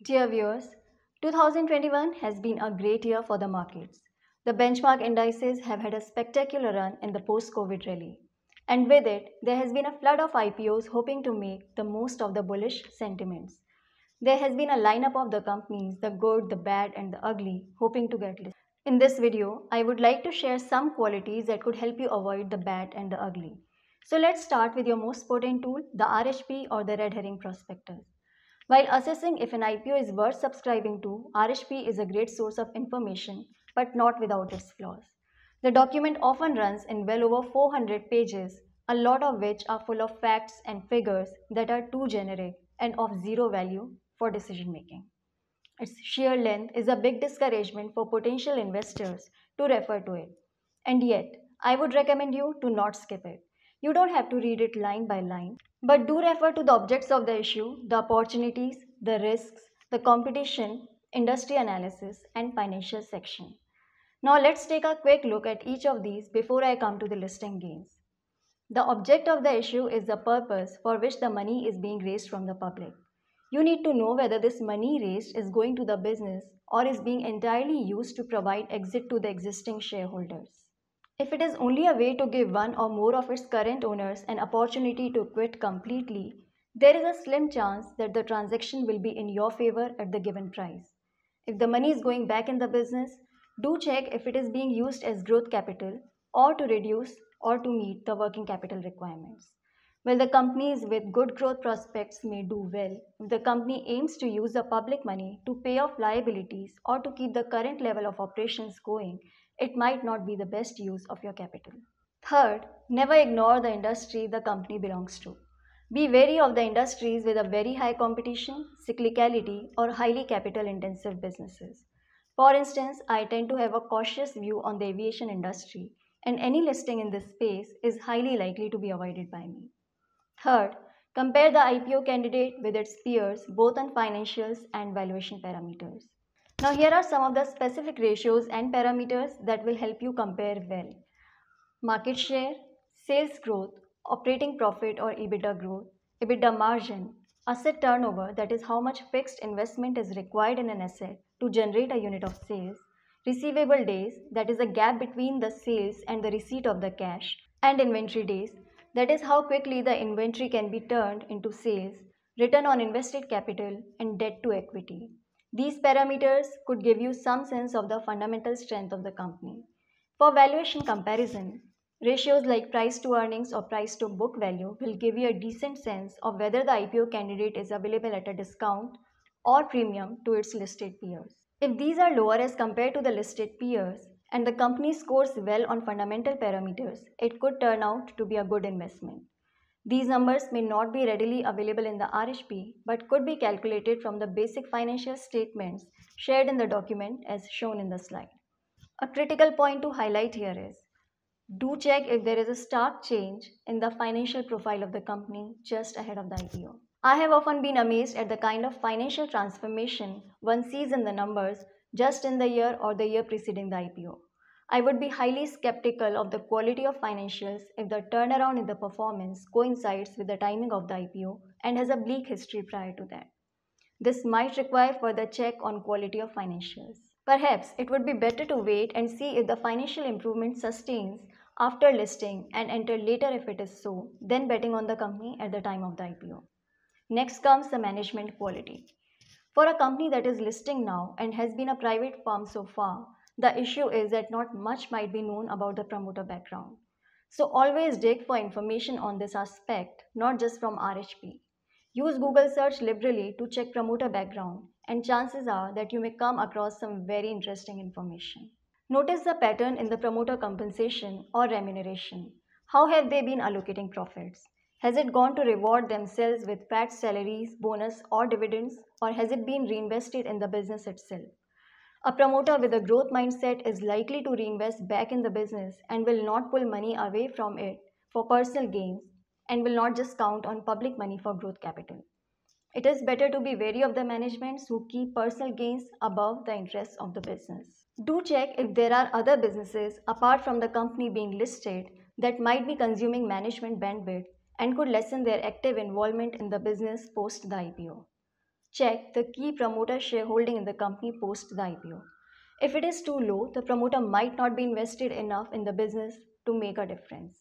Dear viewers, 2021 has been a great year for the markets. The benchmark indices have had a spectacular run in the post-COVID rally. And with it, there has been a flood of IPOs hoping to make the most of the bullish sentiments. There has been a lineup of the companies, the good, the bad, and the ugly, hoping to get listed. In this video, I would like to share some qualities that could help you avoid the bad and the ugly. So let's start with your most potent tool, the RHP or the red herring prospectus. While assessing if an IPO is worth subscribing to, RHP is a great source of information, but not without its flaws. The document often runs in well over 400 pages, a lot of which are full of facts and figures that are too generic and of zero value for decision making. Its sheer length is a big discouragement for potential investors to refer to it. And yet, I would recommend you to not skip it. You don't have to read it line by line, but do refer to the objects of the issue, the opportunities, the risks, the competition, industry analysis, and financial section. Now let's take a quick look at each of these before I come to the listing gains. The object of the issue is the purpose for which the money is being raised from the public. You need to know whether this money raised is going to the business or is being entirely used to provide exit to the existing shareholders. If it is only a way to give one or more of its current owners an opportunity to quit completely, there is a slim chance that the transaction will be in your favor at the given price. If the money is going back in the business, do check if it is being used as growth capital or to reduce or to meet the working capital requirements. While the companies with good growth prospects may do well, if the company aims to use the public money to pay off liabilities or to keep the current level of operations going, it might not be the best use of your capital. Third, never ignore the industry the company belongs to. Be wary of the industries with a very high competition, cyclicality, or highly capital intensive businesses. For instance, I tend to have a cautious view on the aviation industry, and any listing in this space is highly likely to be avoided by me. Third, compare the IPO candidate with its peers both on financials and valuation parameters. Now, here are some of the specific ratios and parameters that will help you compare well. Market share, sales growth, operating profit or EBITDA growth, EBITDA margin, asset turnover, that is how much fixed investment is required in an asset to generate a unit of sales, receivable days, that is a gap between the sales and the receipt of the cash, and inventory days, that is how quickly the inventory can be turned into sales, return on invested capital, and debt to equity. These parameters could give you some sense of the fundamental strength of the company. For valuation comparison, ratios like price to earnings or price to book value will give you a decent sense of whether the IPO candidate is available at a discount or premium to its listed peers. If these are lower as compared to the listed peers and the company scores well on fundamental parameters, it could turn out to be a good investment. These numbers may not be readily available in the RHP but could be calculated from the basic financial statements shared in the document as shown in the slide. A critical point to highlight here is do check if there is a stark change in the financial profile of the company just ahead of the IPO. I have often been amazed at the kind of financial transformation one sees in the numbers just in the year or the year preceding the IPO. I would be highly skeptical of the quality of financials if the turnaround in the performance coincides with the timing of the IPO and has a bleak history prior to that. This might require further check on quality of financials. Perhaps it would be better to wait and see if the financial improvement sustains after listing and enter later if it is so, then betting on the company at the time of the IPO. Next comes the management quality. For a company that is listing now and has been a private firm so far, the issue is that not much might be known about the promoter background. So always dig for information on this aspect, not just from RHP. Use Google search liberally to check promoter background, and chances are that you may come across some very interesting information. Notice the pattern in the promoter compensation or remuneration. How have they been allocating profits? Has it gone to reward themselves with fat salaries, bonus, or dividends, or has it been reinvested in the business itself? A promoter with a growth mindset is likely to reinvest back in the business and will not pull money away from it for personal gains and will not just count on public money for growth capital. It is better to be wary of the managements who keep personal gains above the interests of the business. Do check if there are other businesses apart from the company being listed that might be consuming management bandwidth and could lessen their active involvement in the business post the IPO. check the key promoter shareholding in the company post the IPO. If it is too low, the promoter might not be invested enough in the business to make a difference.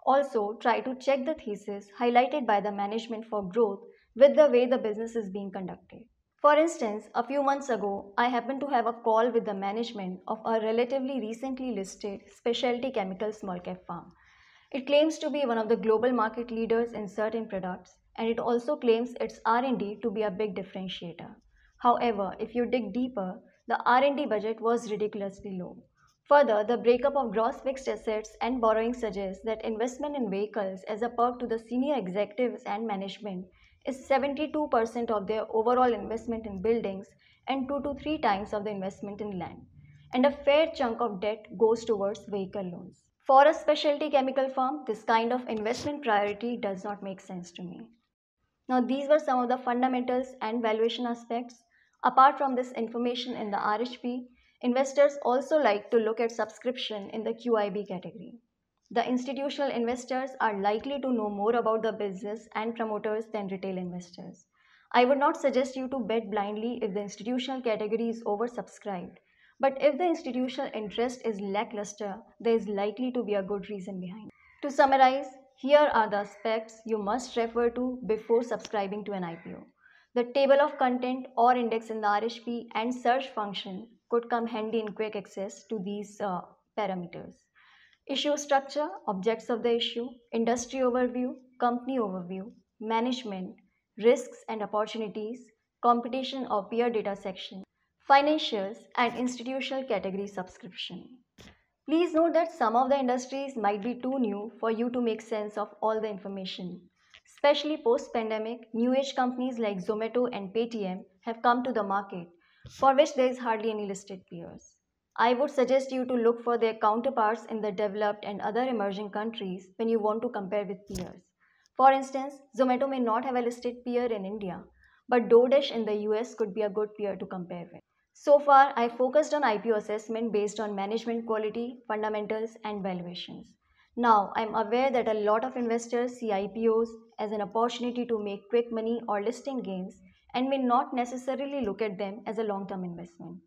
Also, try to check the thesis highlighted by the management for growth with the way the business is being conducted. For instance, a few months ago, I happened to have a call with the management of a relatively recently listed specialty chemical small cap firm. It claims to be one of the global market leaders in certain products, and it also claims its R&D to be a big differentiator. However, if you dig deeper, the R&D budget was ridiculously low. Further, the breakup of gross fixed assets and borrowing suggests that investment in vehicles as a perk to the senior executives and management is 72% of their overall investment in buildings and 2 to 3 times of the investment in land. And a fair chunk of debt goes towards vehicle loans. For a specialty chemical firm, this kind of investment priority does not make sense to me. Now, these were some of the fundamentals and valuation aspects. Apart from this information in the RHP, investors also like to look at subscription in the QIB category. The institutional investors are likely to know more about the business and promoters than retail investors. I would not suggest you to bet blindly if the institutional category is oversubscribed. But if the institutional interest is lackluster, there is likely to be a good reason behind it. To summarize, here are the aspects you must refer to before subscribing to an IPO. The table of content or index in the RHP and search function could come handy in quick access to these parameters. Issue structure, objects of the issue, industry overview, company overview, management, risks and opportunities, competition or peer data section, financials and institutional category subscription. Please note that some of the industries might be too new for you to make sense of all the information. Especially post-pandemic, new age companies like Zomato and Paytm have come to the market, for which there is hardly any listed peers. I would suggest you to look for their counterparts in the developed and other emerging countries when you want to compare with peers. For instance, Zomato may not have a listed peer in India, but DoorDash in the US could be a good peer to compare with. So far, I focused on IPO assessment based on management quality, fundamentals, and valuations. Now, I'm aware that a lot of investors see IPOs as an opportunity to make quick money or listing gains and may not necessarily look at them as a long-term investment.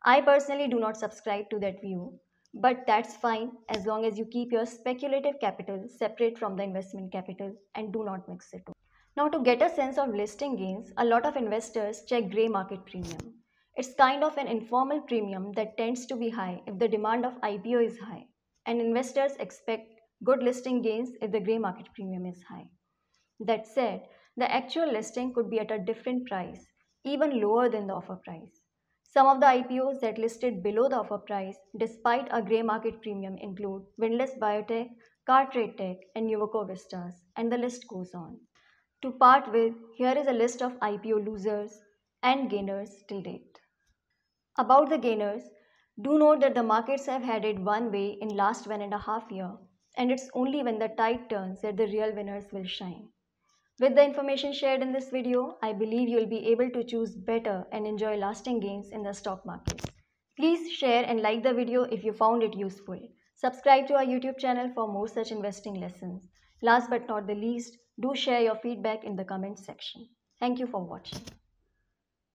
I personally do not subscribe to that view, but that's fine as long as you keep your speculative capital separate from the investment capital and do not mix it. Now, to get a sense of listing gains, a lot of investors check grey market premium. It's kind of an informal premium that tends to be high if the demand of IPO is high, and investors expect good listing gains if the grey market premium is high. That said, the actual listing could be at a different price, even lower than the offer price. Some of the IPOs that listed below the offer price, despite a grey market premium, include Windless Biotech, Cartrade Tech, and Nuvoco Vistas, and the list goes on. To part with, here is a list of IPO losers and gainers till date. About the gainers, do note that the markets have headed one way in last 1.5 years, and it's only when the tide turns that the real winners will shine. With the information shared in this video, I believe you will be able to choose better and enjoy lasting gains in the stock markets. Please share and like the video if you found it useful. Subscribe to our YouTube channel for more such investing lessons. Last but not the least, do share your feedback in the comments section. Thank you for watching.